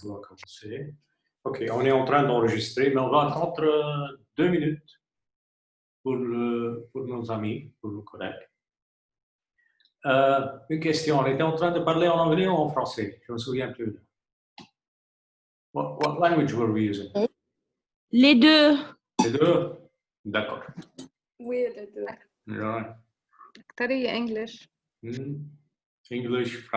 On va commencer. OK, on est en train d'enregistrer, mais on va attendre 2 minutes pour nos amis, pour nos collègues. Une question, on était en train de parler en anglais ou en français? Je ne me souviens plus. What language were we using? Les deux. Les deux? D'accord. Oui, les deux. Right. أكترية English. English,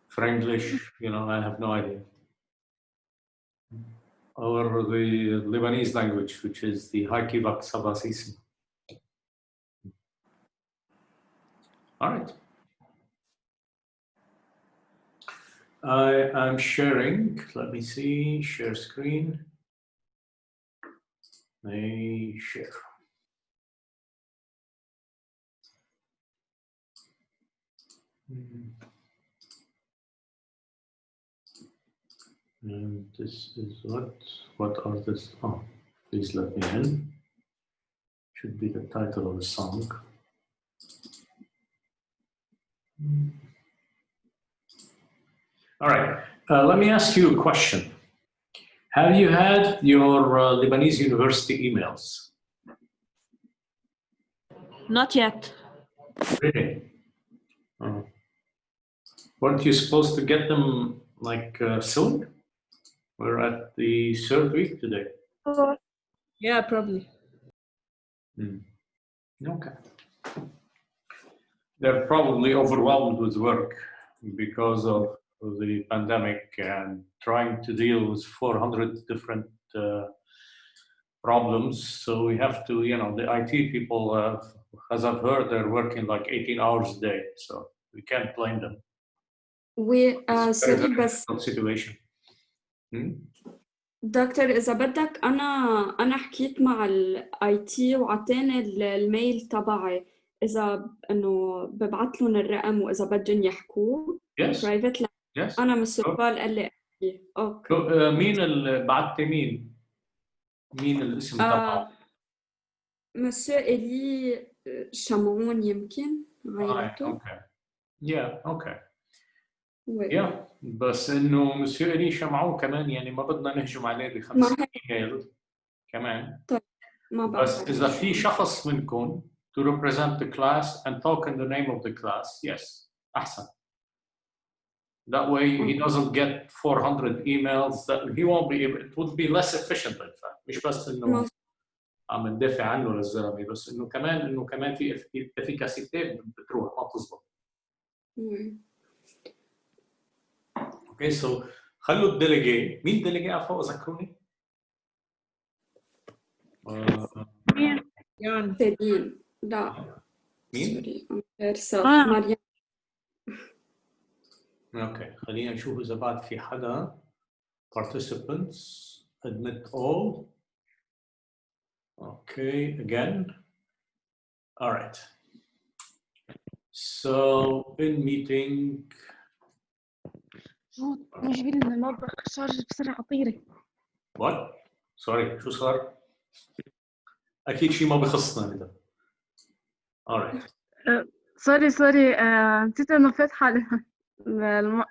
Franglish, you know, I have no idea. Or the Lebanese language, which is the Hakivak Sabasisi. All right. I am sharing, let me see, share screen. I share. And this is what are this? Oh, please let me in. Should be the title of the song. All right, let me ask you a question. Have you had your Lebanese university emails? Not yet. Really? Oh. Weren't you supposed to get them like soon? We're at the third week today. Yeah, probably. Okay. They're probably overwhelmed with work because of the pandemic and trying to deal with 400 different problems. So we have to, you know, the IT people, as I've heard, they're working like 18 hours a day. So we can't blame them. Oui, It's a very, sorry very بس difficult situation. دكتور إذا بدك أنا حكيت مع الاي تي وعطاني الميل تبعي إذا إنه ببعث لهم الرقم وإذا بدهم يحكوه Yes. برايفت. Yes. أنا مسؤول قال لي أوكي. مين اللي بعت مين؟ مين الاسم تبعه؟ مسيو إلي شمعون يمكن عائلته. اوكي. Yeah, okay. وي. Yeah. بس انه مسيو إلي شمعون كمان يعني ما بدنا نهجم عليه ب50 ايميل كمان. طيب ما بعرف. بس اذا في شخص منكم to represent the class and talk in the name of the class, yes, أحسن. That way he doesn't get 400 emails that he won't be able, it would be less efficient in fact. مش بس انه عم ندافع عنه للزلمه بس انه كمان في افيكاسيتي بتروح ما بتزبط. اوكي سو خلوا الديليجي، مين ديليجي عفوا ذكروني؟ مين؟ سليم. لا مين؟ سوري مريم. اوكي خلينا نشوف اذا بعد في حدا. Participants admit all. Okay, again. All right. So in meeting. نجيب لنا المطبخ شارج بسرعة طيري. What? Sorry, شو صار؟ أكيد شيء ما بخصنا هذا. All right. سوري نسيت إنه فاتحة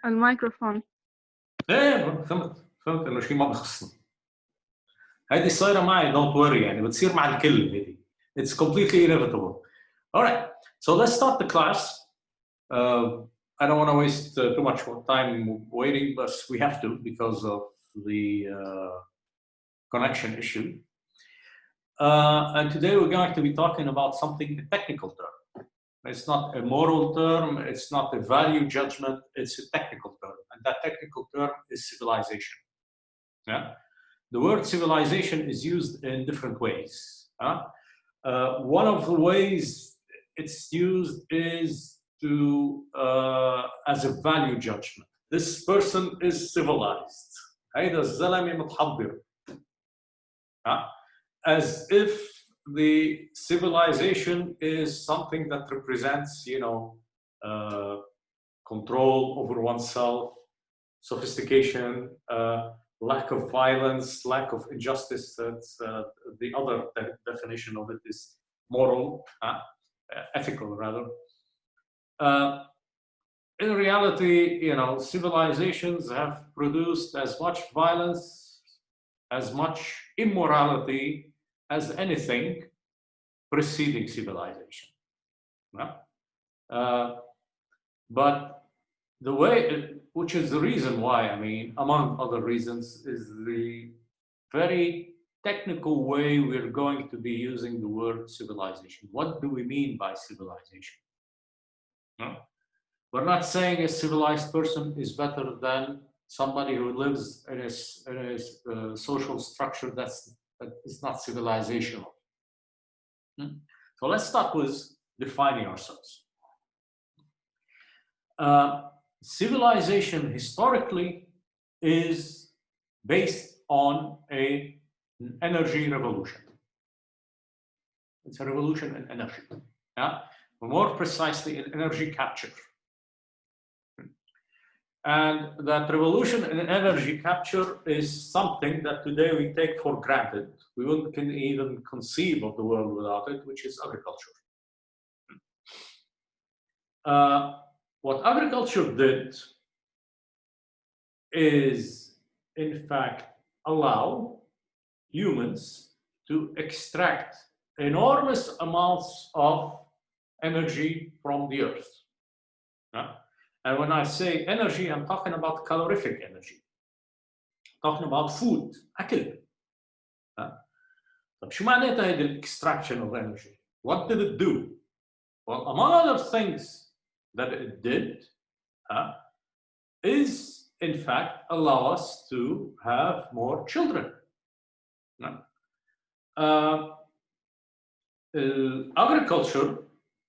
الميكروفون. إيه فهمت إنه شيء ما بخصنا. هذه صايرة معي don't worry يعني بتصير مع الكل هذه. It's completely inevitable. All right. So let's start the class. I don't want to waste too much time waiting, but we have to because of the connection issue. And today we're going to be talking about something, a technical term. It's not a moral term, it's not a value judgment, it's a technical term. And that technical term is civilization. Yeah? The word civilization is used in different ways. One of the ways it's used is as a value judgment. This person is civilized. هيدا الزلمة متحضر. As if the civilization is something that represents, you know, control over oneself, sophistication, lack of violence, lack of injustice. That's the other definition of it is moral, ethical rather. in reality, you know, civilizations have produced as much violence, as much immorality as anything preceding civilization. Yeah? But the way, which is the reason why, I mean, among other reasons, is the very technical way we're going to be using the word civilization. What do we mean by civilization? No? We're not saying a civilized person is better than somebody who lives in a social structure that is not civilizational. So let's start with defining ourselves. Civilization historically is based on an energy revolution. It's a revolution in energy. Yeah? More precisely, in energy capture. And that revolution in energy capture is something that today we take for granted. We can even conceive of the world without it, which is agriculture. What agriculture did is, in fact, allow humans to extract enormous amounts of energy from the earth. And when I say energy, I'm talking about calorific energy. I'm talking about food, أكل. طب شو معناتها هذه extraction of energy? What did it do? Well, among other things that it did is, in fact, allow us to have more children. Agriculture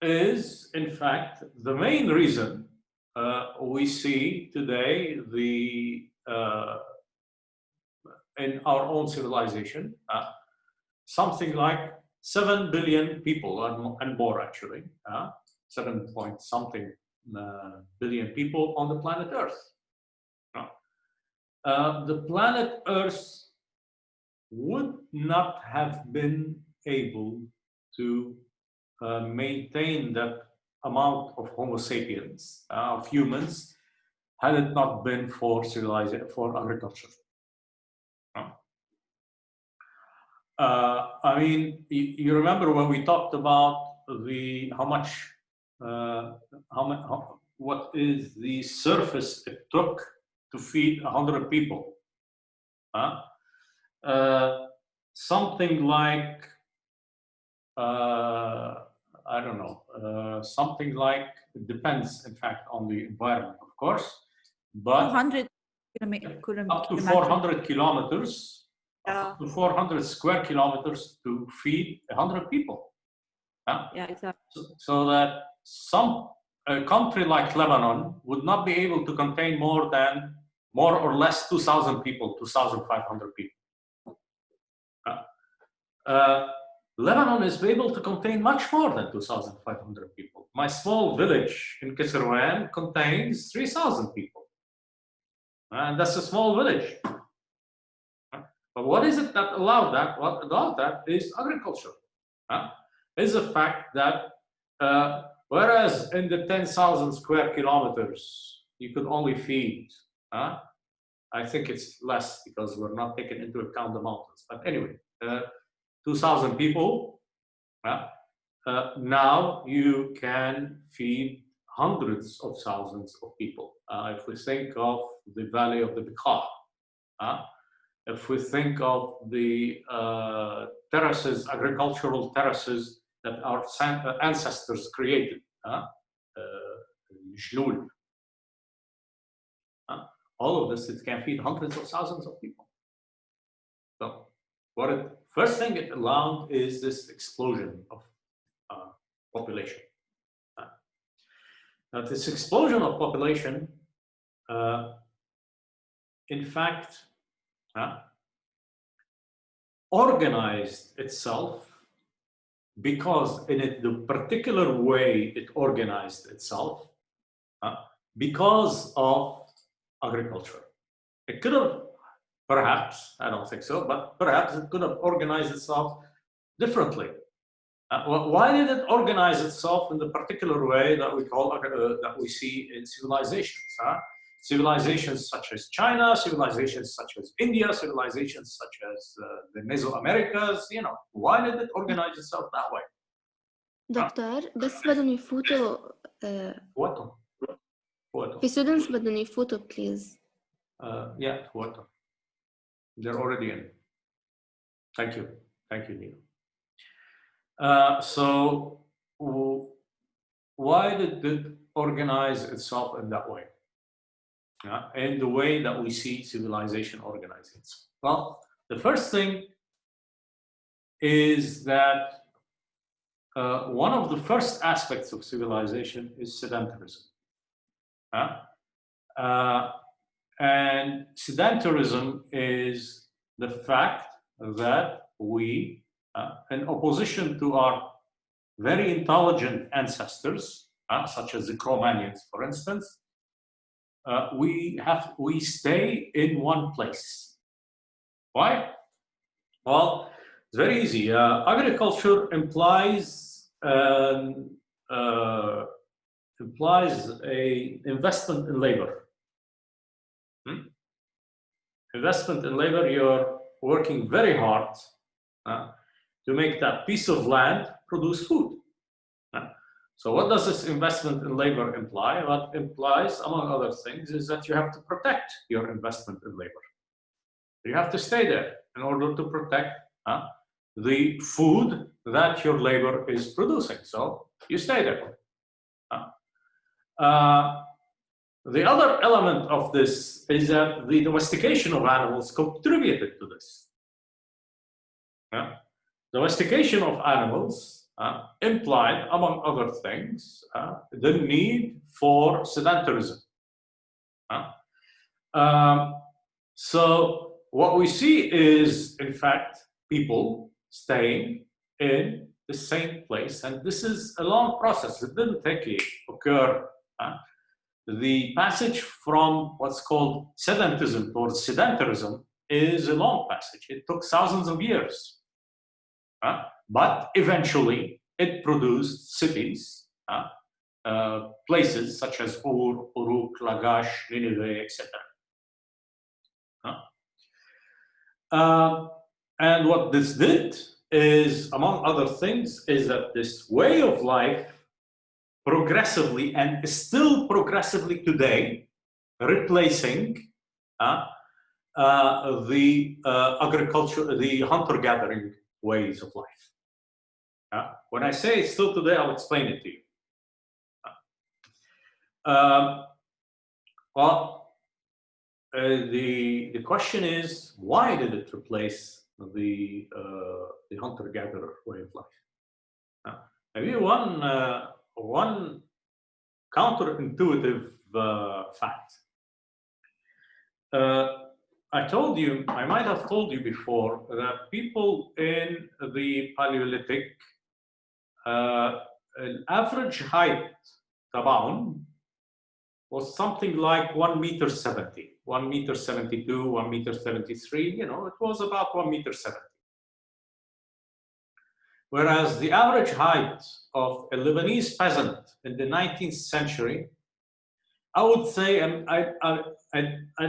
is, in fact, the main reason we see today in our own civilization, something like 7 billion people and more, actually, 7 point something billion people on the planet Earth. The planet Earth would not have been able to maintain that amount of Homo sapiens, of humans, had it not been for civilization, for agriculture. I mean, you remember when we talked about what is the surface it took to feed 100 people? Something like, I don't know, something like, it depends, in fact, on the environment, of course, but 200 up to 400 kilometers, up to 400 square kilometers to feed 100 people. Yeah, exactly. So that a country like Lebanon would not be able to contain more or less 2,000 people, 2,500 people. Lebanon is able to contain much more than 2,500 people. My small village in Kisrwan contains 3,000 people. And that's a small village. But what is it that allowed that? What allowed that is agriculture. Is the fact that whereas in the 10,000 square kilometers, you could only feed, I think it's less because we're not taking into account the mountains. But anyway, 2,000 people, now you can feed hundreds of thousands of people. If we think of the valley of the Bekaa, if we think of the terraces, agricultural terraces that our ancestors created, all of this, it can feed hundreds of thousands of people. So, first thing it allowed is this explosion of population. Now, this explosion of population, in fact, organized itself because in the particular way it organized itself because of agriculture. It could have, perhaps, I don't think so, but perhaps it could have organized itself differently. Why did it organize itself in the particular way that we call that we see in civilizations? Civilizations such as China, civilizations such as India, civilizations such as the Mesoamericas. You know, why did it organize itself that way? دكتور بس بدهم يفوتوا What? في students بدهم يفوتوا please. Yeah, what? They're already in. Thank you, Neil. So why did it organize itself in that way? In the way that we see civilization organizing itself? Well, the first thing is that one of the first aspects of civilization is sedentarism. And sedentarism is the fact that we, in opposition to our very intelligent ancestors, such as the Cro-Magnons, for instance, we stay in one place. Why? Well, it's very easy. Agriculture implies a investment in labor. Investment in labor, you're working very hard to make that piece of land produce food. So what does this investment in labor imply? What implies, among other things, is that you have to protect your investment in labor. You have to stay there in order to protect the food that your labor is producing. So you stay there. The other element of this is that the domestication of animals contributed to this. Domestication of animals implied, among other things, the need for sedentarism. So what we see is, in fact, people staying in the same place, and this is a long process. It didn't occur. The passage from what's called sedentism towards sedentarism is a long passage. It took thousands of years. But eventually, it produced cities, places such as Ur, Uruk, Lagash, Nineveh, etc. And what this did is, among other things, is that this way of life progressively, and is still progressively today, replacing the agriculture, the hunter-gathering ways of life. When I say it's still today, I'll explain it to you. The question is, why did it replace the hunter-gatherer way of life? Maybe one counterintuitive fact. I might have told you before that people in the Paleolithic, an average height تبعهم was something like 1.70 meters, 1.72 meters, 1.73 meters. You know, it was about 1.70 meters. Whereas the average height of a Lebanese peasant in the 19th century, I would say, and I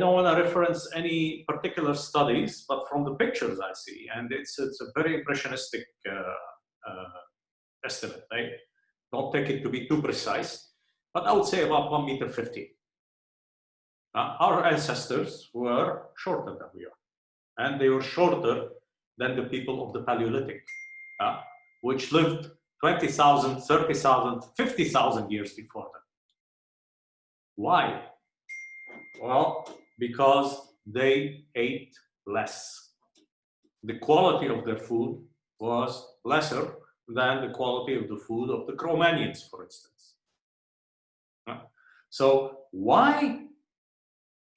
don't want to reference any particular studies, but from the pictures I see, and it's a very impressionistic estimate. I don't take it to be too precise, but I would say about 1.50 meters. Our ancestors were shorter than we are, and they were shorter than the people of the Paleolithic, which lived 20,000, 30,000, 50,000 years before them. Why? Well, because they ate less. The quality of their food was lesser than the quality of the food of the Cro-Magnons, for instance. So why,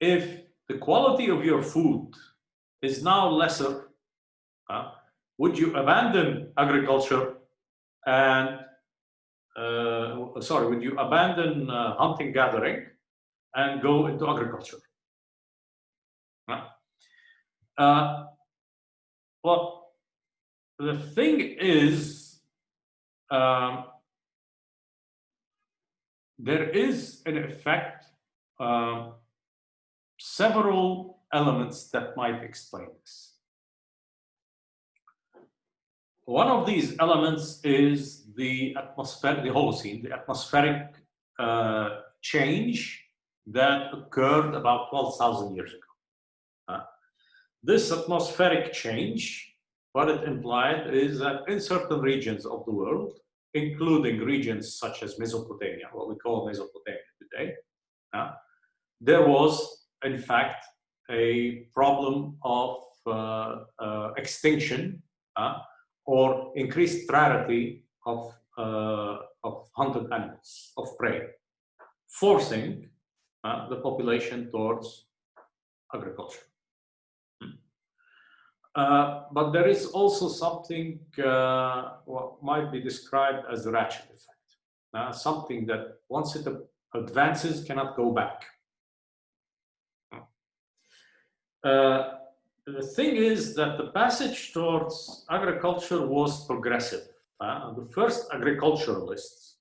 if the quality of your food is now lesser, would you abandon agriculture and, would you abandon hunting gathering and go into agriculture? Well, the thing is there is, in effect, several elements that might explain this. One of these elements is the atmospheric, the Holocene, the atmospheric change that occurred about 12,000 years ago. This atmospheric change, what it implied is that in certain regions of the world, including regions such as Mesopotamia, what we call Mesopotamia today, there was, in fact, a problem of extinction or increased rarity of hunted animals, of prey, forcing the population towards agriculture. But there is also something what might be described as the ratchet effect, something that once it advances cannot go back. The thing is that the passage towards agriculture was progressive. The first agriculturalists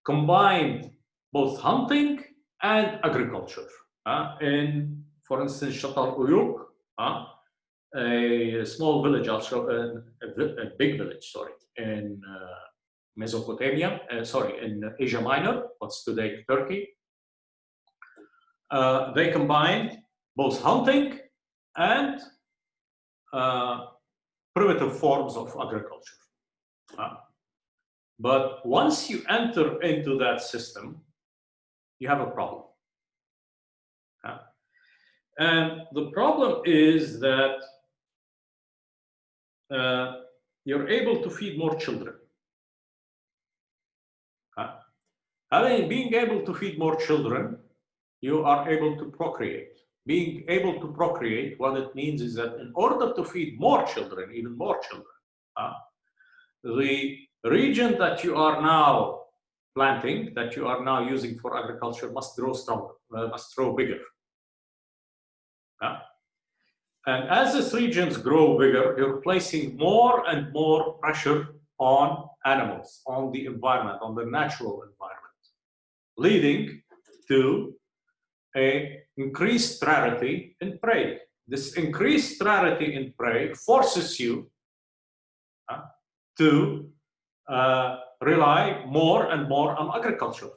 combined both hunting and agriculture. In, for instance, Shatar Uyuk, a small village, also a big village, sorry, in Mesopotamia, in Asia Minor, what's today Turkey. They combined both hunting and primitive forms of agriculture. But once you enter into that system, you have a problem. And the problem is that you're able to feed more children. Being able to feed more children, you are able to procreate. Being able to procreate, what it means is that in order to feed more children, even more children, the region that you are now planting, that you are now using for agriculture, must grow stronger, must grow bigger. And as these regions grow bigger, you're placing more and more pressure on animals, on the environment, on the natural environment, leading to an increased rarity in prey. This increased rarity in prey forces you to rely more and more on agriculture.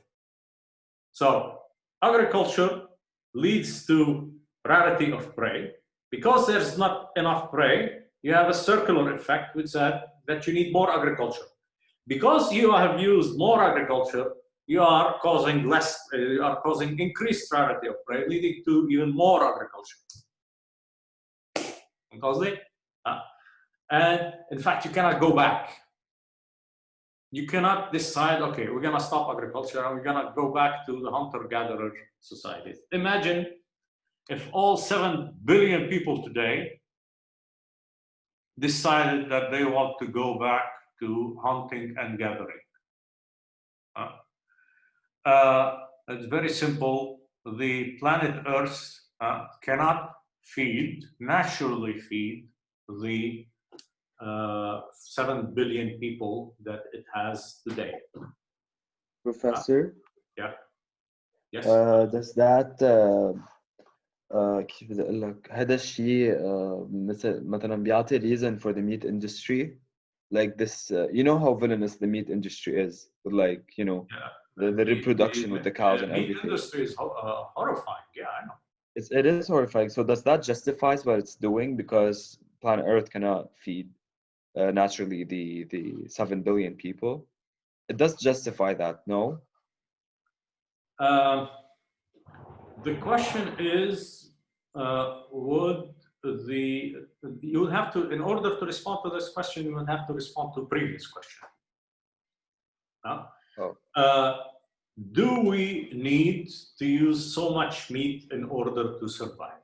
So agriculture leads to rarity of prey. Because there's not enough prey, you have a circular effect which said that you need more agriculture. Because you have used more agriculture, you are causing increased rarity of prey, leading to even more agriculture. And in fact, you cannot go back. You cannot decide, okay, we're gonna stop agriculture and we're gonna go back to the hunter-gatherer societies. Imagine if all 7 billion people today decided that they want to go back to hunting and gathering. It's very simple. The planet Earth cannot naturally feed the 7 billion people that it has today. Professor? Yeah. Yes. Does that كيف بدي اقول لك هذا الشيء مثلا بيعطي reason for the meat industry, like this you know how villainous the meat industry is with, like, you know, the reproduction with the cows and everything. The meat industry is horrifying. Yeah, I know. It is horrifying. So does that justify what it's doing, because planet Earth cannot feed naturally the 7 billion people? It does justify that, no? The question is, you would have to, in order to respond to this question, you would have to respond to previous question. Do we need to use so much meat in order to survive?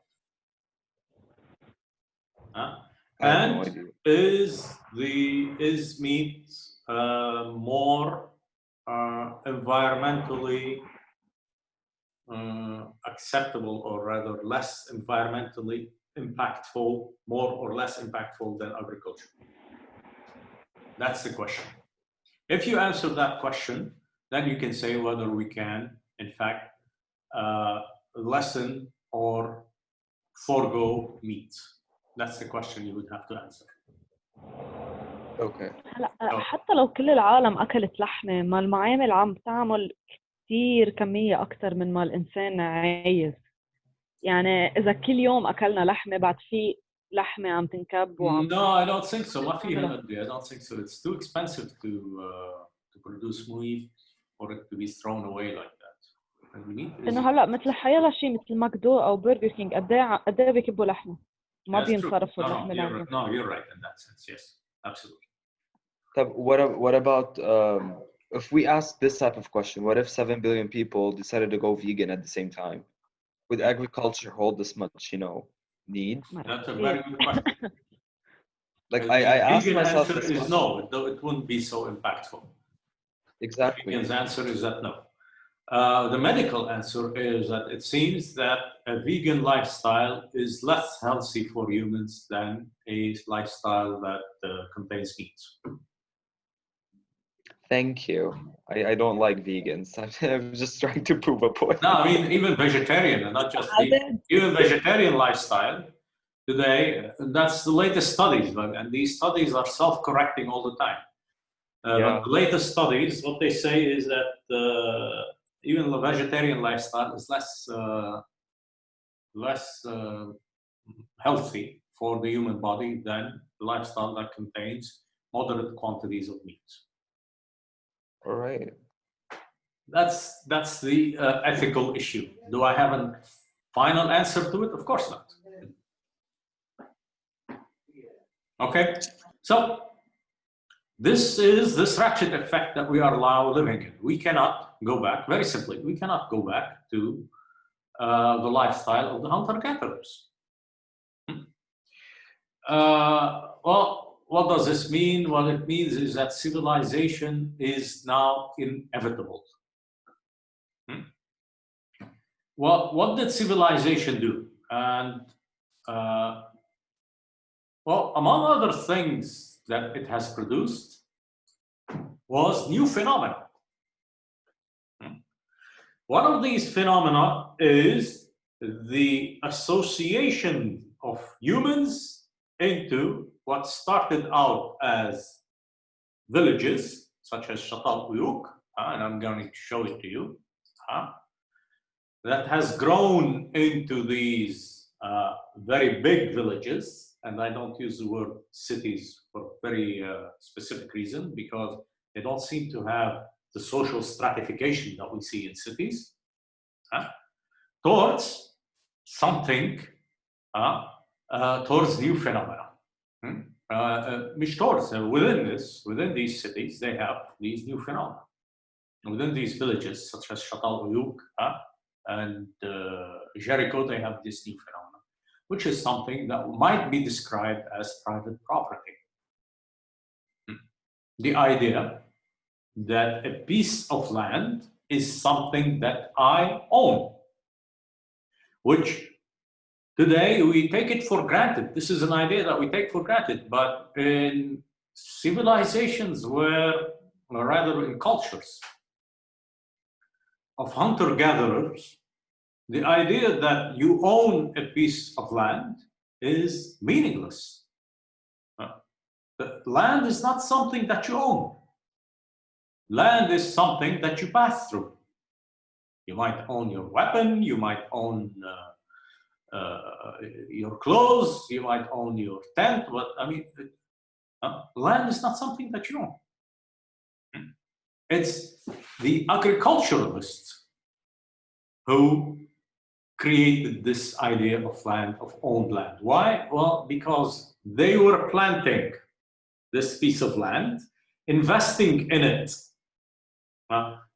And is meat more environmentally acceptable, or rather less environmentally impactful, more or less impactful than agriculture? That's the question. If you answer that question, then you can say whether we can, in fact, lessen or forego meat. That's the question you would have to answer. Okay. هلا حتى لو كل العالم أكلت لحمة، ما المعامل عم تعمل كتير كمية أكتر من ما الإنسان عايز. يعني إذا كل يوم أكلنا لحمة بعد في لحمة عم تنكب وعم. No, I don't think so. ما فيها I don't think so. It's too expensive to produce meat for it to be thrown away like that. إنه هلا مثل حيلا شيء مثل ماكدو أو برجر كينج قد إيه بيكبوا لحمة. ما بينصرفوا اللحمة لازم. No, you're right in that sense. Yes, absolutely. What about if we ask this type of question? What if 7 billion people decided to go vegan at the same time? Would agriculture hold this much, need? That's a very good question. Like I asked myself answer this is question. no, though it wouldn't be so impactful. Exactly. The answer is that no. The medical answer is that it seems that a vegan lifestyle is less healthy for humans than a lifestyle that contains meat. Thank you. I don't like vegans. I'm just trying to prove a point. No, I mean, even vegetarian and not just vegan. Even vegetarian lifestyle today, that's the latest studies, and these studies are self-correcting all the time. But the latest studies, what they say is that even the vegetarian lifestyle is less healthy for the human body than the lifestyle that contains moderate quantities of meat. All right. That's the ethical issue. Do I have a final answer to it? Of course not. Okay, so this is this ratchet effect that we are now living in. We cannot go back, very simply, we cannot go back to the lifestyle of the hunter-gatherers. Well, what does this mean? What it means is that civilization is now inevitable. Well, what did civilization do? And well, among other things that it has produced was new phenomena. One of these phenomena is the association of humans into what started out as villages, such as Shatal Uyuk, and I'm going to show it to you, that has grown into these very big villages. And I don't use the word cities for a very specific reason, because they don't seem to have the social stratification that we see in cities, towards something, towards new phenomena. Within these cities, they have these new phenomena. Within these villages, such as Shatal Uyuk and Jericho, they have this new phenomena, which is something that might be described as private property. The idea that a piece of land is something that I own, which today we take it for granted. This is an idea that we take for granted, but in civilizations or rather in cultures of hunter-gatherers, the idea that you own a piece of land is meaningless. The land is not something that you own. Land is something that you pass through. You might own your weapon, you might own your clothes, you might own your tent, but I mean, land is not something that you own. It's the agriculturalists who created this idea of land, of owned land. Why? Well, because they were planting this piece of land, investing in it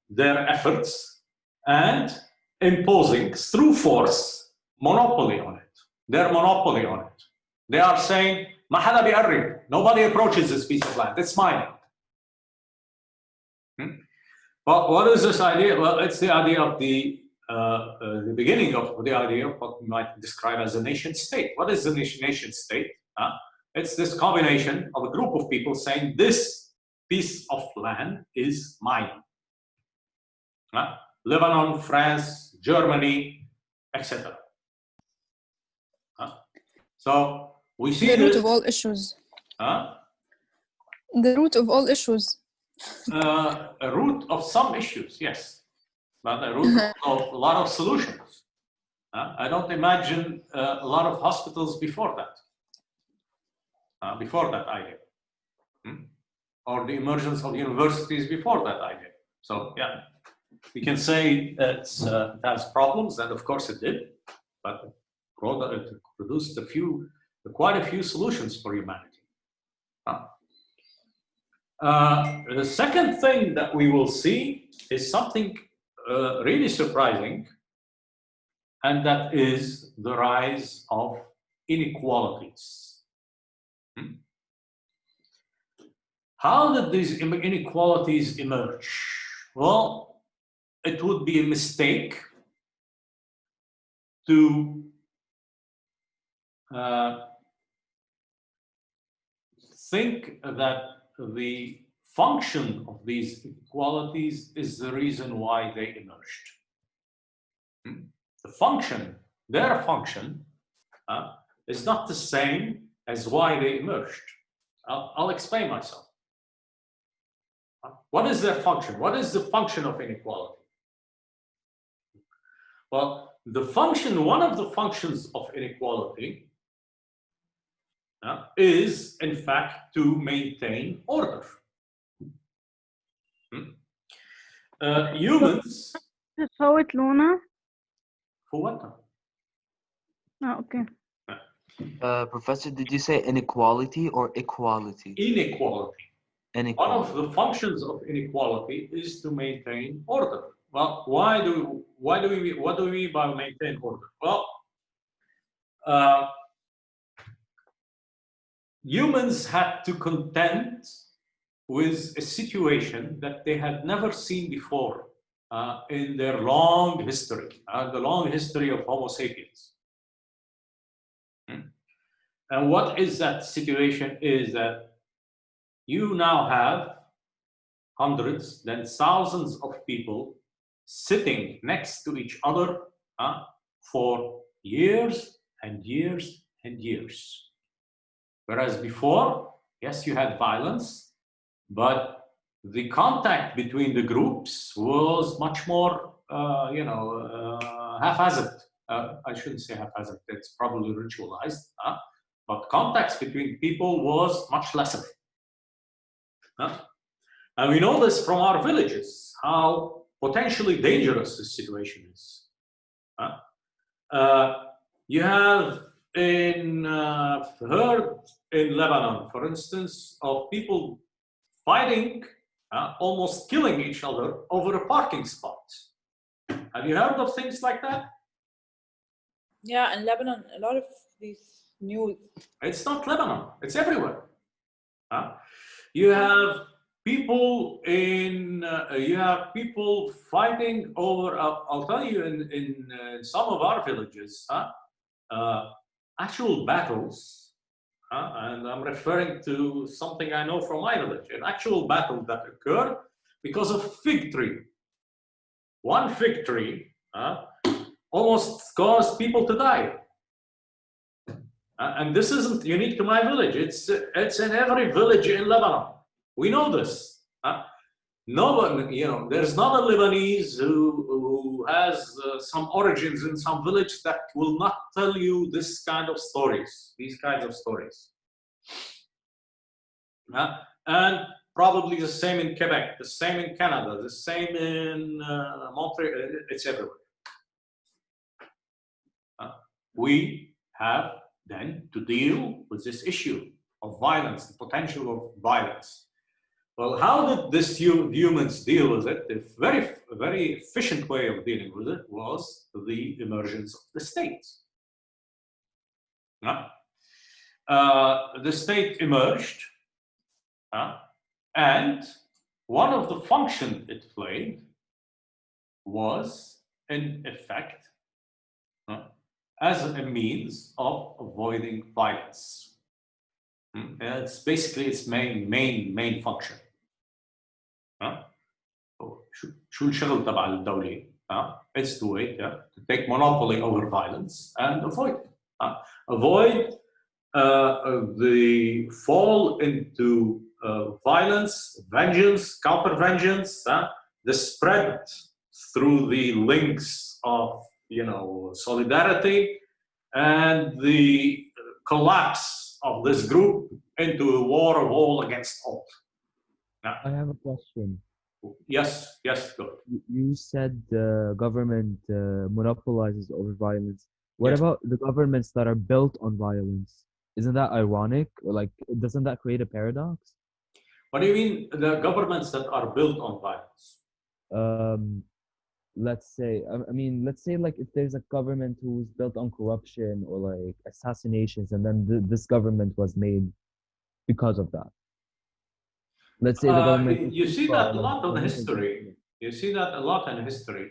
their efforts, and imposing through force monopoly on it. Their monopoly on it. They are saying, "Ma hada bi'arrib." Nobody approaches this piece of land. It's mine. Well, what is this idea? Well, it's the idea of the beginning of the idea of what we might describe as a nation state. What is the nation state? It's this combination of a group of people saying this piece of land is mine. Lebanon, France, Germany, etc. So we see the root of all issues. The root of all issues. A root of some issues, yes, but a root of a lot of solutions. I don't imagine a lot of hospitals before that idea, or the emergence of universities before that idea. So yeah, we can say it has problems, and of course it did, but it produced quite a few solutions for humanity. The second thing that we will see is something really surprising, and that is the rise of inequalities. How did these inequalities emerge? Well, it would be a mistake to think that the function of these inequalities is the reason why they emerged. The function, their function, is not the same as why they emerged. I'll explain myself. What is their function? What is the function of inequality? Well, one of the functions of inequality is, in fact, to maintain order. Humans. صوت لونا. For what? Okay. Professor, did you say inequality or equality? Inequality. Inequality. One of the functions of inequality is to maintain order. Well, what do we mean by maintain order? Well, humans had to contend with a situation that they had never seen before in their long history, the long history of Homo sapiens. And what is that situation is that you now have hundreds, then thousands of people sitting next to each other for years and years and years. Whereas before, yes, you had violence, but the contact between the groups was much more, haphazard. I shouldn't say haphazard, it's probably ritualized, but contacts between people was much lesser. And we know this from our villages, how potentially dangerous this situation is. You have heard in Lebanon, for instance, of people fighting, almost killing each other over a parking spot. Have you heard of things like that? Yeah, in Lebanon, a lot of these news. It's not Lebanon, it's everywhere. You have people fighting over, I'll tell you, in some of our villages, actual battles, and I'm referring to something I know from my village, an actual battle that occurred because of fig tree. One fig tree almost caused people to die. And this isn't unique to my village. It's in every village in Lebanon. We know this. Nobody, there's not a Lebanese who has some origins in some village that will not tell you this kind of stories, these kinds of stories. And probably the same in Quebec, the same in Canada, the same in Montreal, it's everywhere. We have then to deal with this issue of violence, the potential of violence. Well, how did these humans deal with it? The very efficient way of dealing with it was the emergence of the state. The state emerged, and one of the functions it played was, in effect, as a means of avoiding violence. It's basically its main function. شو الشغل تبع الدولة؟ It's to wait, to take monopoly over violence and avoid the fall into violence, vengeance, counter-vengeance, the spread through the links of, solidarity, and the collapse of this group into a war of all against all. I have a question. Yes, go. You said the government monopolizes over violence. What about the governments that are built on violence? Isn't that ironic? Or like, doesn't that create a paradox? What do you mean, the governments that are built on violence? Let's say, let's say like if there's a government who's built on corruption or like assassinations, and then this government was made because of that. Let's say the government. You see that a lot in history. You see that a lot in history.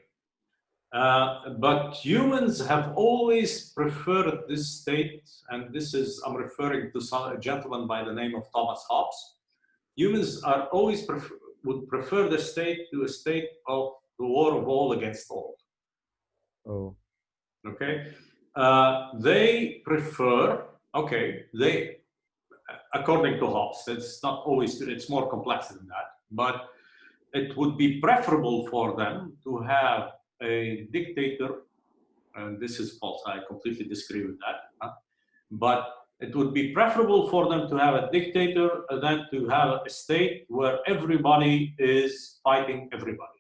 But humans have always preferred this state, and I'm referring to a gentleman by the name of Thomas Hobbes. Humans are always would prefer the state to a state of the war of all against all. Oh. Okay. They prefer. According to Hobbes, it's not always. It's more complex than that, but it would be preferable for them to have a dictator, and this is false, I completely disagree with that, but it would be preferable for them to have a dictator than to have a state where everybody is fighting everybody.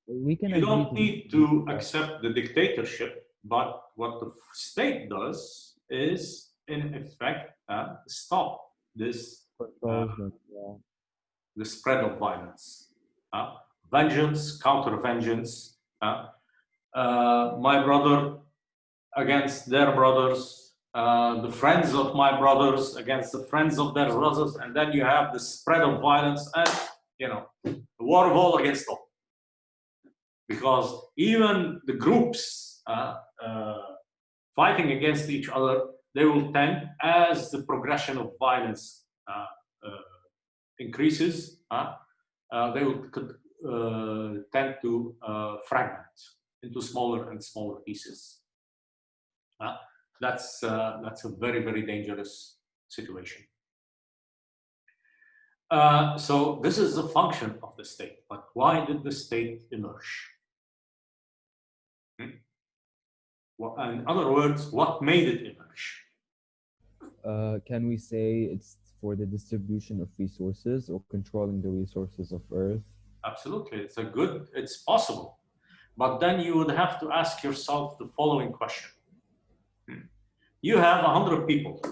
You don't need to accept the dictatorship, but what the state does is, in effect, stop this the spread of violence. Vengeance, counter-vengeance, my brother against their brothers, the friends of my brothers against the friends of their brothers, and then you have the spread of violence and, the war of all against all. Because even the groups fighting against each other, they will tend, as the progression of violence increases, they will tend to fragment into smaller and smaller pieces. That's a very, very dangerous situation. So this is the function of the state. But why did the state emerge? In other words, what made it emerge? Can we say it's for the distribution of resources or controlling the resources of Earth? Absolutely, it's possible. But then you would have to ask yourself the following question. You have 100 people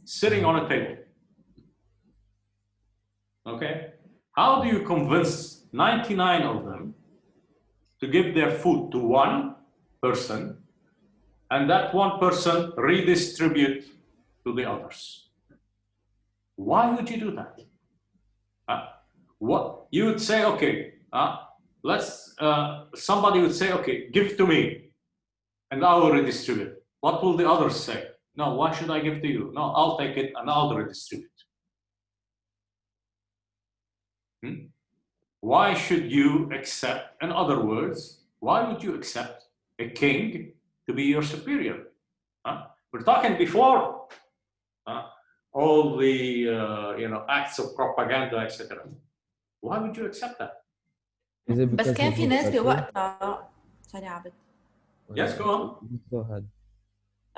sitting on a table. Okay? How do you convince 99 of them to give their food to one person, and that one person redistribute to the others? Why would you do that? What you would say, okay, somebody would say, okay, give to me, and I will redistribute. What will the others say? No, why should I give to you? No, I'll take it and I'll redistribute. Why should you accept, in other words, why would you accept a king to be your superior? We're talking before all the acts of propaganda, etc. Why would you accept that? بس كان في ناس بوقتها sorry عبد. Yes, go on. Go ahead.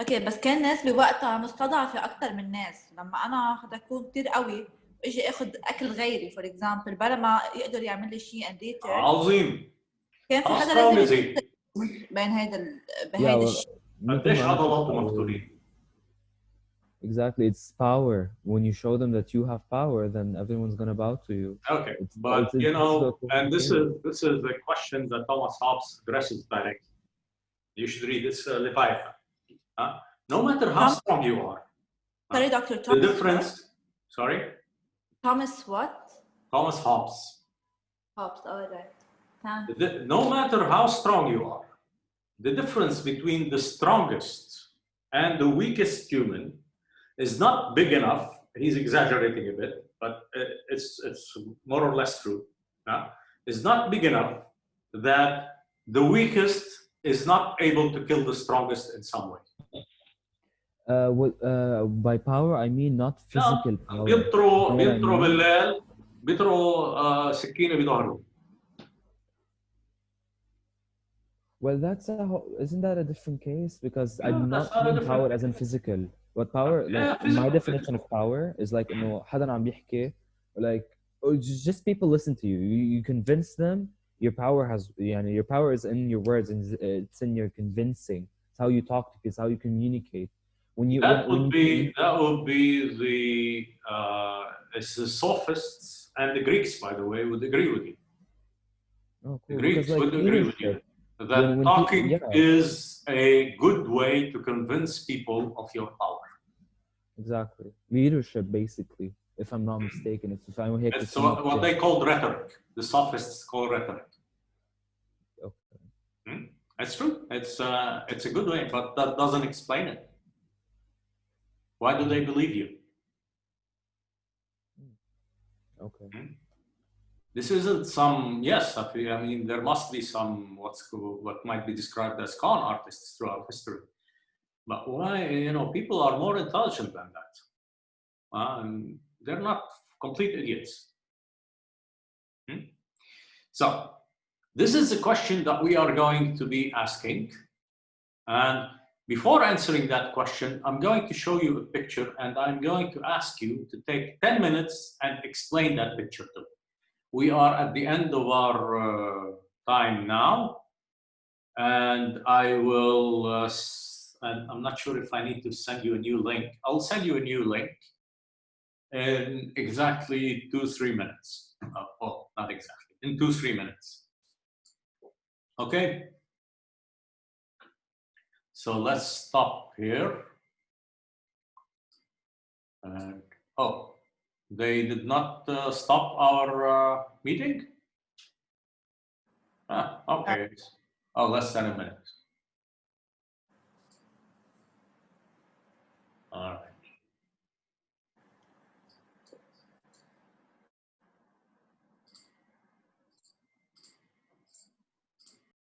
اوكي بس كان ناس بوقتها مستضعفه اكثر من ناس. لما انا حدا اكون كثير قوي اجي اخذ اكل غيري فور اكزامبل بلا ما يقدر يعمل لي شيء اند ريتيرن. عظيم. كان في حدا لازم بين هيدا الشيء. قديش عضلاته مفتولين. Exactly, it's power. When you show them that you have power, then everyone's going to bow to you. Okay, but and this is the question that Thomas Hobbes addresses directly. You should read this Leviathan. No matter how strong you are. Sorry, Dr. Thomas. The difference. Sorry. Thomas what? Thomas Hobbes. Hobbes, all right. No matter how strong you are, the difference between the strongest and the weakest human is not big enough. He's exaggerating a bit, but it's more or less true. Is not big enough that the weakest is not able to kill the strongest in some way. By power, I mean not physical power. بينطروا You know what I mean? بالليل بينطروا سكينة بظهره. Well, isn't that a different case? Because No, I'm that's not not a mean different power as in physical. What power, Yeah, like my physical, definition of power is like إنه حدا عم بيحكي, like just people listen to you. You convince them. Your power your power is in your words and it's in your convincing. It's how you talk to people. It's how you communicate. That would be it's the sophists and the Greeks, by the way, would agree with you. Oh, cool. The Greeks Because, like, would agree with you that when talking people, is a good way to convince people of your power. Exactly. Leadership, basically, if I'm not mistaken. If I'm here It's what they called rhetoric. The sophists call rhetoric. Okay. It's true. It's a good way, but that doesn't explain it. Why do they believe you? Okay. This isn't some, yes, I mean, there must be some what might be described as con artists throughout history. But why, people are more intelligent than that. They're not complete idiots. So this is the question that we are going to be asking. And before answering that question, I'm going to show you a picture and I'm going to ask you to take 10 minutes and explain that picture to me. We are at the end of our time now, and I will, and I'm not sure if I need to send you a new link. I'll send you a new link in exactly 2-3 minutes. Oh, not exactly, in 2-3 minutes. Okay? So let's stop here. And, oh, they did not stop our meeting? Okay. Oh, less than a minute. All right.